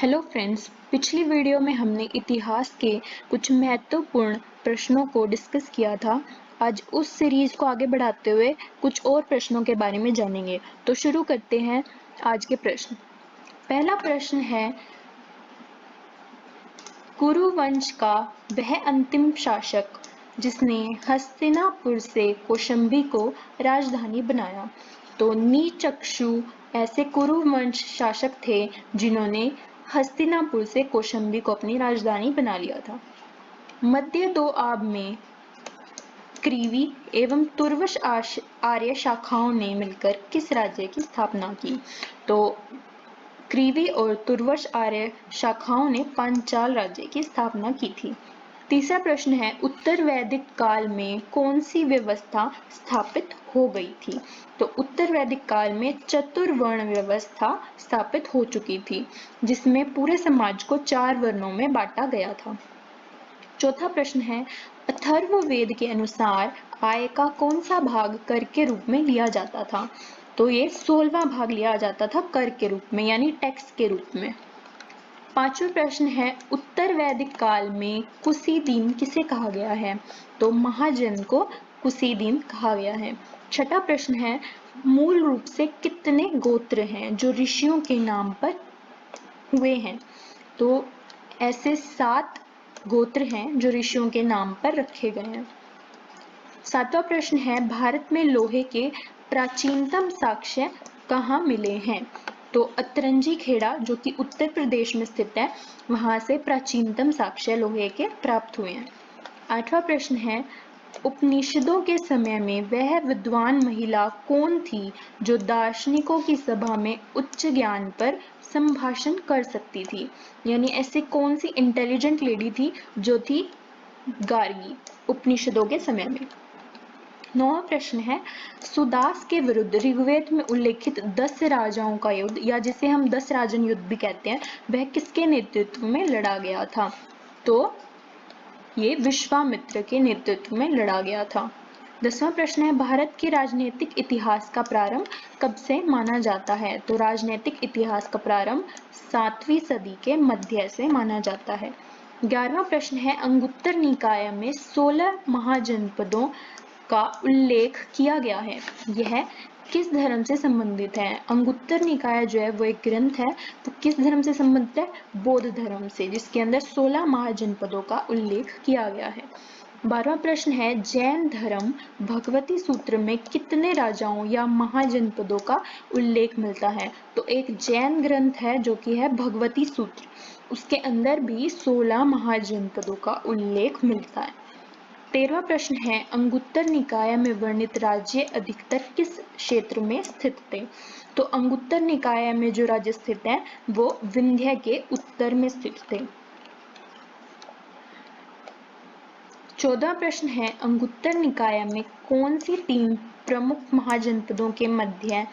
Hello friends, पिछली video में हमने इतिहास के कुछ महत्वपूर्ण प्रश्नों को डिस्कस किया था। आज उस सीरीज को आगे बढ़ाते हुए कुछ और प्रश्नों के बारे में जानेंगे। तो शुरू करते हैं आज के प्रश्न। पहला प्रश्न है, कुरु वंश का वह अंतिम शासक जिसने हस्तिनापुर से कौशंबी को राजधानी बनाया। तो नीचक्षु ऐसे कुरु वंश शासक थे जिन्होंने हस्तिनापुर से कौशंबी को अपनी राजधानी बना लिया था। मध्य दोआब में क्रीवी एवं तुर्वश आर्य शाखाओं ने मिलकर किस राज्य की स्थापना की? तो क्रीवी और तुर्वश आर्य शाखाओं ने पांचाल राज्य की स्थापना की थी। तीसरा प्रश्न है, उत्तर वैदिक काल में कौन सी व्यवस्था स्थापित हो गई थी? तो उत्तर वैदिक काल में चतुर्वर्ण व्यवस्था स्थापित हो चुकी थी, जिसमें पूरे समाज को 4 वर्णों में बांटा गया था। चौथा प्रश्न है, अथर्ववेद के अनुसार आय का कौन सा भाग कर के रूप में लिया जाता था? तो ये 16वां भाग लिया जाता था कर के रूप में, यानी टैक्स के रूप में। पांचवा प्रश्न है, उत्तर वैदिक काल में कुसीदीन किसे कहा गया है? तो महाजन को कुसीदीन कहा गया है। छठा प्रश्न है, मूल रूप से कितने गोत्र हैं जो ऋषियों के नाम पर हुए हैं? तो ऐसे 7 गोत्र हैं जो ऋषियों के नाम पर रखे गए हैं। सातवां प्रश्न है, भारत में लोहे के प्राचीनतम साक्ष्य कहाँ मिले हैं? तो अतरंजी खेड़ा, जो कि उत्तर प्रदेश में स्थित है, वहां से प्राचीनतम साक्ष्य लोहे के प्राप्त हुए हैं। आठवां प्रश्न है, उपनिषदों के समय में वह विद्वान महिला कौन थी जो दार्शनिकों की सभा में उच्च ज्ञान पर संभाषण कर सकती थी? यानी ऐसी कौन सी इंटेलिजेंट लेडी थी जो थी गार्गी उपनिषदों के समय में। 9वां प्रश्न है, सुदास के विरुद्ध ऋग्वेद में उल्लेखित 10 राजाओं का युद्ध, या जिसे हम 10 राजन युद्ध भी कहते हैं, वह किसके नेतृत्व में लड़ा गया था? तो ये विश्वामित्र के नेतृत्व में लड़ा गया था। 10वां प्रश्न है, भारत के राजनीतिक इतिहास का प्रारंभ कब से माना जाता है? तो राजनीतिक इतिहास का प्रारंभ 7वीं सदी के मध्य से माना जाता है। 11वां प्रश्न है, अंगुत्तर निकाय में 16 महाजनपदों का उल्लेख किया गया है, यह किस धर्म से संबंधित है? अंगुत्तर निकाय जो है वो एक ग्रंथ है, तो किस धर्म से संबंधित है? बौद्ध धर्म से, जिसके अंदर 16 महाजनपदों का उल्लेख किया गया है। 12वां प्रश्न है, जैन धर्म भगवती सूत्र में कितने राजाओं या महाजनपदों का उल्लेख मिलता है? तो एक जैन ग्रंथ है जो कि है भगवती सूत्र, उसके अंदर भी 16 महाजनपदों का उल्लेख मिलता है। 13वां प्रश्न है, अंगुत्तर निकाय में वर्णित राज्य अधिकतर किस क्षेत्र में स्थित थे? तो अंगुत्तर निकाय में जो राज्य स्थित है वो विंध्य के उत्तर में स्थित थे। 14वां प्रश्न है, अंगुत्तर निकाय में कौन सी 3 प्रमुख महाजनपदों के मध्य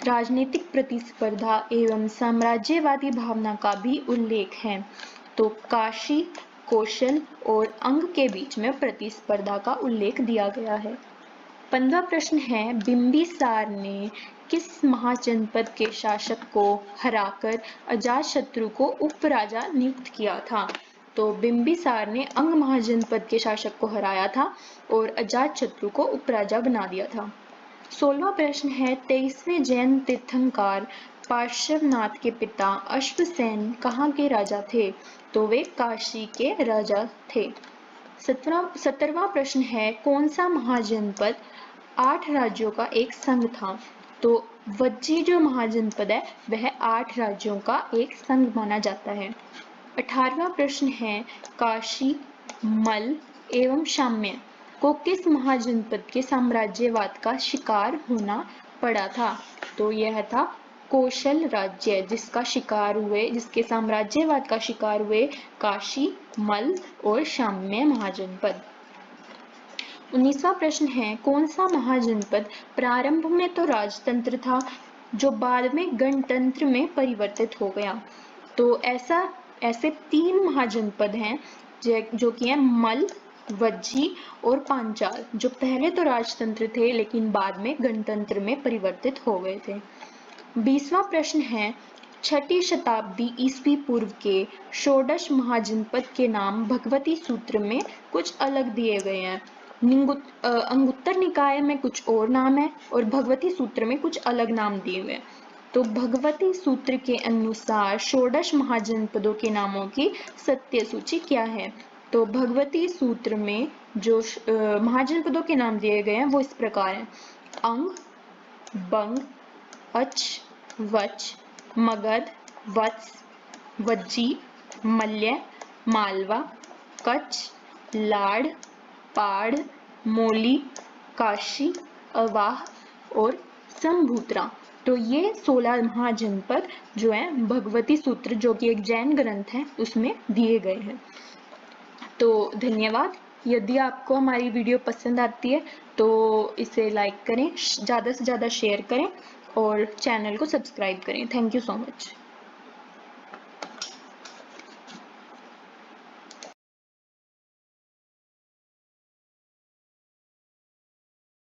राजनीतिक प्रतिस्पर्धा एवं साम्राज्यवादी भावना का भी उल्लेख है? तो काशी, कौशल और अंग के बीच में प्रतिस्पर्धा का उल्लेख दिया गया है। 15वां प्रश्न है, बिंबिसार ने किस महाजनपद के शासक को हराकर अजातशत्रु को उपराजा नियुक्त किया था? तो बिंबिसार ने अंग महाजनपद के शासक को हराया था और अजातशत्रु को उपराजा बना दिया था। 16वां प्रश्न है, 23वें जैन तीर्थंकर पार्श्वनाथ के पिता अश्वसेन कहाँ के राजा थे? तो वे काशी के राजा थे। 17वां प्रश्न है, कौन सा महाजनपद 8 राज्यों का एक संघ था? तो वज्जी जो महाजनपद है वह 8 राज्यों का एक संघ माना जाता है। 18वां प्रश्न है, काशी, मल एवं शाम्य को किस महाजनपद के साम्राज्यवाद का शिकार होना पड़ा था? तो यह था कौशल राज्य, जिसके साम्राज्यवाद का शिकार हुए काशी, मल और शाम्य महाजनपद। 19वां प्रश्न है, कौन सा महाजनपद प्रारंभ में तो राजतंत्र था जो बाद में गणतंत्र में परिवर्तित हो गया? तो ऐसे 3 महाजनपद हैं जो कि हैं मल, वज्जी और पांचाल, जो पहले तो राजतंत्र थे लेकिन बाद में गणतंत्र में परिवर्तित हो गए थे। 20वां प्रश्न है, छठी शताब्दी ईस्वी पूर्व के षोडश महाजनपद के नाम भगवती सूत्र में कुछ अलग दिए गए हैं। अंगुत्तर निकाय में कुछ और नाम है और भगवती सूत्र में कुछ अलग नाम दिए हुए हैं। तो भगवती सूत्र के अनुसार षोडश महाजनपदों के नामों की सत्य सूची क्या है? तो भगवती सूत्र में जो महाजनपदों के नाम दिए गए हैं वो इस प्रकार हैं: अंग, बंग, अच, वच, मगध, वत्स, वज्जी, मल्य, मालवा, कच्छ, लाड़, पाड़, मोली, काशी, अवाह और संभूत्रा। तो ये 16 महाजनपद जो है भगवती सूत्र, जो कि एक जैन ग्रंथ है, उसमें दिए गए हैं। तो धन्यवाद। यदि आपको हमारी वीडियो पसंद आती है तो इसे लाइक करें, ज़्यादा से ज़्यादा शेयर करें और चैनल को सब्सक्राइब करें। Thank you so much.